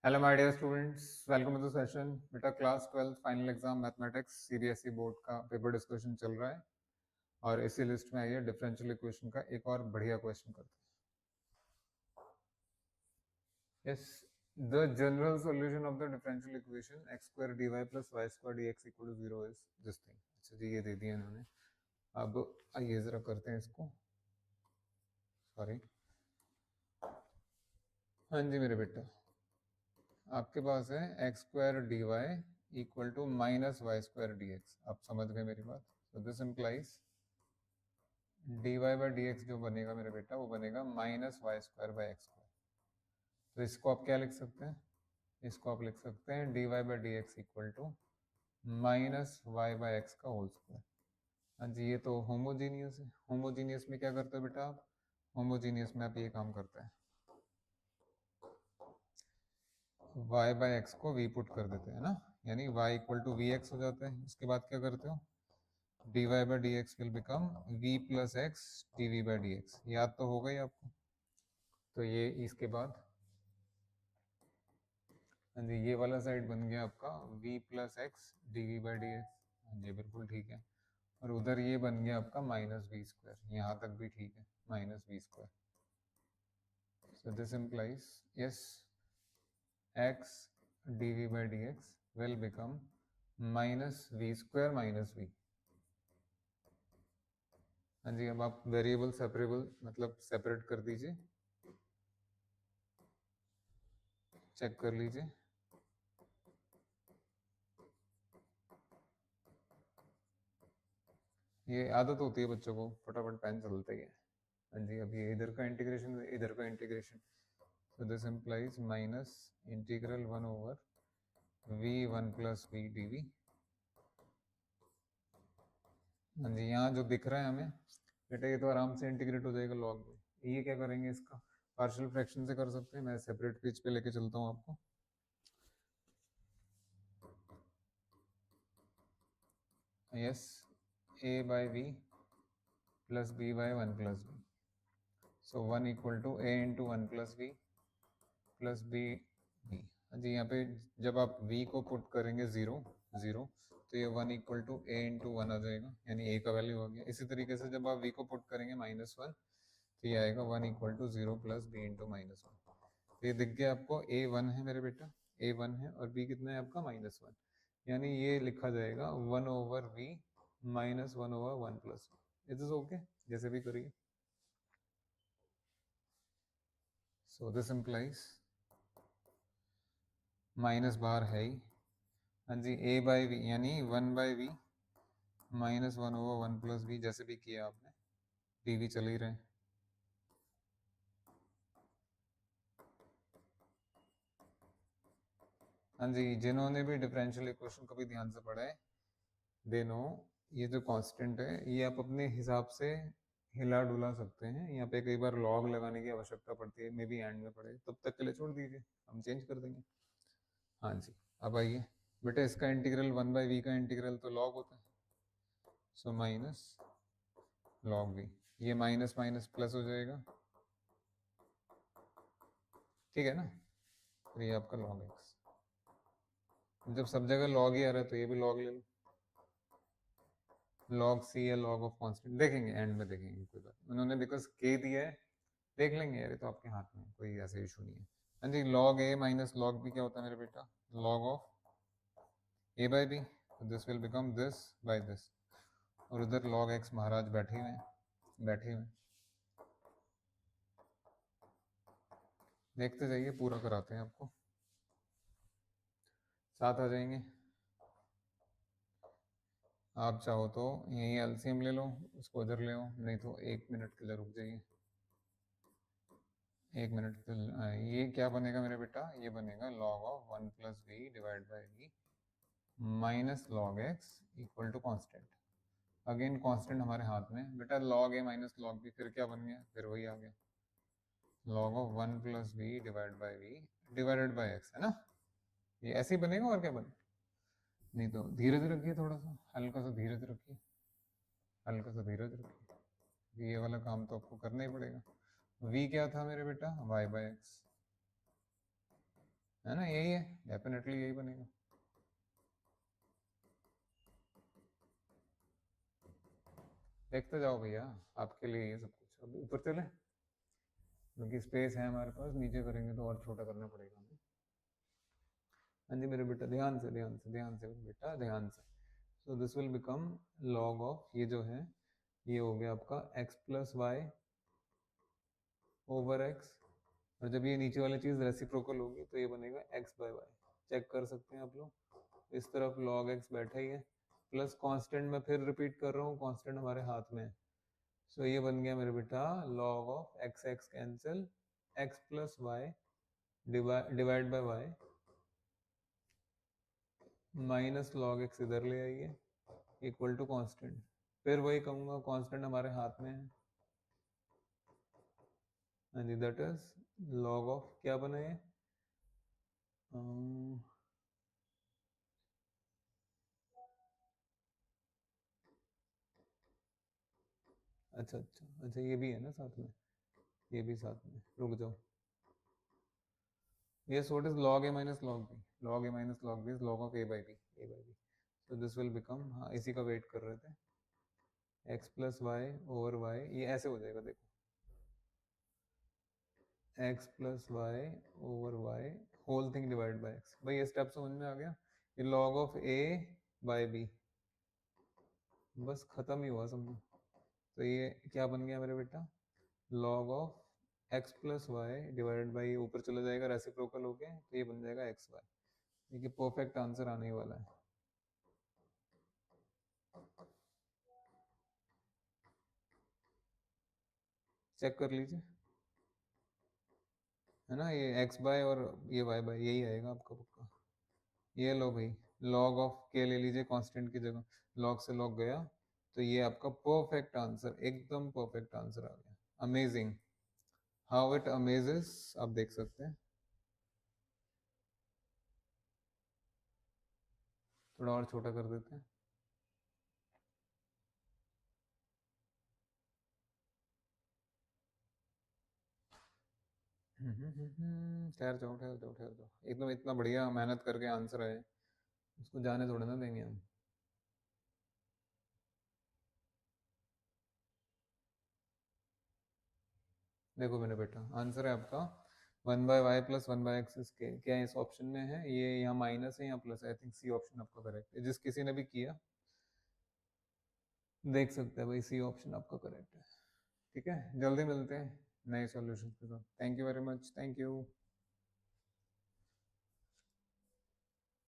Hello my dear students, welcome to the session. बेटा class 12 final exam mathematics CBSE board का paper discussion चल रहा है और इसी लिस्ट में आइए डिफरेंशियल इक्वेशन का एक और बढ़िया क्वेश्चन करते हैं। Yes, the general solution of the differential equation x square dy plus y square dx equal to 0 is this thing. अच्छा जी, ये दे दिया इन्होंने। अब आइए जरा करते हैं इसको। सॉरी, हाँ जी मेरे बेटा, आपके पास है x square d y equal to minus y square d x. आप समझ गए मेरी बात? तो this implies d y by d x जो बनेगा मेरे बेटा वो बनेगा minus y square by x square. तो इसको आप क्या लिख सकते हैं? इसको आप लिख सकते हैं d y by d x equal to minus y by x का होल स्क्वायर। हाँ जी, ये तो होमोजीनियस है। होमोजीनियस में क्या करते हो बेटा आप? होमोजीनियस में आप ये काम करते हैं, y बाई एक्स को v पुट कर देते हैं ना, यानी y equal to v x हो जाता है। उसके बाद क्या करते हो? dy by d x will become v plus x d v by d x. याद तो होगा ही आपको। तो ये इसके बाद हाँ जी, ये वाला साइड बन गया आपका v plus x d v by d x. हाँ जी बिल्कुल ठीक है। और उधर ये बन गया आपका माइनस वी स्क्वायर। यहाँ तक भी ठीक है, minus v square. So this implies yes x dv by dx will become minus v square minus v। हाँ जी, अब आप वेरिएबल सेपरेबल मतलब सेपरेट कर दीजिए, चेक कर लीजिए। ये आदत होती है बच्चों को, फटाफट पेन चलता ही है। हाँ जी, अब ये इधर का इंटीग्रेशन इधर का integration. So this implies minus integral 1 over v1 plus v d v. हाँ जी, यहाँ जो दिख रहा है हमें बेटा ये तो आराम से इंटीग्रेट हो जाएगा लॉग में। ये क्या करेंगे, इसका पार्शियल फ्रैक्शन से कर सकते हैं। मैं सेपरेट पेज पे लेके चलता हूँ आपको। Yes, a by v plus b by 1 plus v. So 1 equal to a into 1 plus v plus b v. हाँ जी, यहाँ पे जब आप v को पुट करेंगे 0 0 तो ये 1 इक्वल टू a इंटू 1 आ जाएगा, यानी a का वैल्यू आ गया। इसी तरीके से जब आप v को पुट करेंगे -1 तो ये आएगा 1 equal to 0 plus b into -1। तो ये दिख गया आपको, a 1 है मेरे बेटा, a 1 है और b कितना है आपका -1, यानी ये लिखा जाएगा 1 over v minus 1 over 1 plus. It is okay, जैसे भी करिए। सो दिस इम्प्लाइज माइनस बाहर है ही। हाँ जी, a बाई वी यानी 1 by v minus 1 over 1 plus v, जैसे भी किया आपने, डी चल ही रहे। हाँ जी, जिन्होंने भी डिफरेंशियल इक्वेशन कभी ध्यान से पढ़ा है दे नो ये जो कांस्टेंट है ये आप अपने हिसाब से हिला डुला सकते हैं। यहाँ पे कई बार लॉग लगाने की आवश्यकता पड़ती है, मे बी एंड में पड़े, तब तक के लिए छोड़ दीजिए, हम चेंज कर देंगे। हाँ जी, अब आइए बेटा, इसका इंटीग्रल 1 बाई वी का इंटीग्रल तो लॉग होता है। सो माइनस लॉग वी, ये माइनस माइनस प्लस हो जाएगा, ठीक है ना। फिर ये आपका लॉग एक्स। जब सब जगह लॉग ही आ रहा है तो ये भी लॉग ले लो, लॉग सी या लॉग ऑफ कांस्टेंट, देखेंगे एंड में, देखेंगे कोई बात। उन्होंने बिकॉज के दिया है, देख लेंगे यार, तो आपके हाथ में कोई ऐसा इशू नहीं है। हाँ जी, log a minus log b क्या होता है मेरे बेटा? Log of a by b. This will become this by this, और उधर लॉग एक्स महाराज बैठे हुए हैं, बैठे हुए। देखते जाइए, पूरा कराते हैं आपको, साथ आ जाएंगे। आप चाहो तो यही एलसीएम ले लो, उसको उधर ले लो, नहीं तो 1 मिनट के लिए रुक जाइए। 1 मिनट के लिए ये क्या बनेगा मेरे बेटा? ये बनेगा log of 1 plus v divide by v minus log x equal to constant. Again constant हमारे हाथ में बेटा, log a minus log b, फिर क्या बन गया? फिर वही आ गया, log of 1 plus v divide by v divided by x, है ना। ये ऐसे ही बनेगा, और क्या बने? नहीं तो धीरे से रखिए, थोड़ा सा हल्का सा धीरे से रखिए, हल्का सा धीरे से रखिए। ये वाला काम तो आपको करना ही पड़ेगा। v क्या था मेरे बेटा? y by x. है ना, यही है, डेफिनेटली यही बनेगा। देखते जाओ भैया, आपके लिए ये सब कुछ। अब ऊपर चले, क्योंकि स्पेस है हमारे पास, नीचे करेंगे तो और छोटा करना पड़ेगा हमें। हाँ जी मेरे बेटा, ध्यान से ध्यान से ध्यान से बेटा, ध्यान से। So this will become log of, ये जो है ये हो गया आपका x plus y over x, और जब ये नीचे वाली चीज़ रेसिप्रोकल होगी तो ये बनेगा x बाय वाई। चेक कर सकते हैं आप लोग, इस तरफ log x बैठा ही है, प्लस कांस्टेंट मैं फिर रिपीट कर रहा हूँ, कांस्टेंट हमारे हाथ में है। सो ये बन गया मेरे बेटा log of x x cancel, x plus y divide by y minus log x इधर ले आइए इक्वल टू कांस्टेंट। फिर वही कहूँगा, कांस्टेंट हमारे हाथ में है। हाँ जी, दैट इज log ऑफ क्या बना ये, अच्छा अच्छा अच्छा, ये भी है ना साथ में, ये भी साथ में, रुक जाओ। Yes, what is log a minus log b? Log a minus log b is log of a by b. A by b. So this will become, हाँ इसी का वेट कर रहे थे, x plus y over y, ये ऐसे हो जाएगा देखो, x plus y over y whole thing divide by x। भाई ये स्टेप समझ में आ गया, ये log of a by b, बस खत्म ही हुआ समझो। तो ये क्या बन गया मेरे बेटा, log of x plus y divided by, ऊपर चला जाएगा रेसिप्रोकल होके, तो ये बन जाएगा एक्स वाई। देखिए परफेक्ट आंसर आने वाला है। चेक कर लीजिए, है ना, ये x बाय और ये y बाय, यही आएगा आपका पक्का। ये लो भाई, log ऑफ के ले लीजिए कांस्टेंट की जगह, log से log गया, तो ये आपका परफेक्ट आंसर, एकदम परफेक्ट आंसर आ गया। अमेजिंग, हाउ इट अमेजेस, आप देख सकते हैं। थोड़ा और छोटा कर देते हैं। ठहर जाओ ठहर जाओ ठहर जाओ, एकदम इतना बढ़िया मेहनत करके आंसर आए, उसको जाने थोड़ा ना देंगे हम। देखो मेरे बेटा, आंसर है आपका 1/y प्लस 1/x, इसके क्या इस ऑप्शन में है, ये यहाँ माइनस है यहाँ प्लस है, आई थिंक सी ऑप्शन आपका करेक्ट है, जिस किसी ने भी किया देख सकते हैं भाई, सी ऑप्शन आपका करेक्ट है। ठीक है, जल्दी मिलते हैं नए सॉल्यूशन के साथ। Thank you very much, thank you.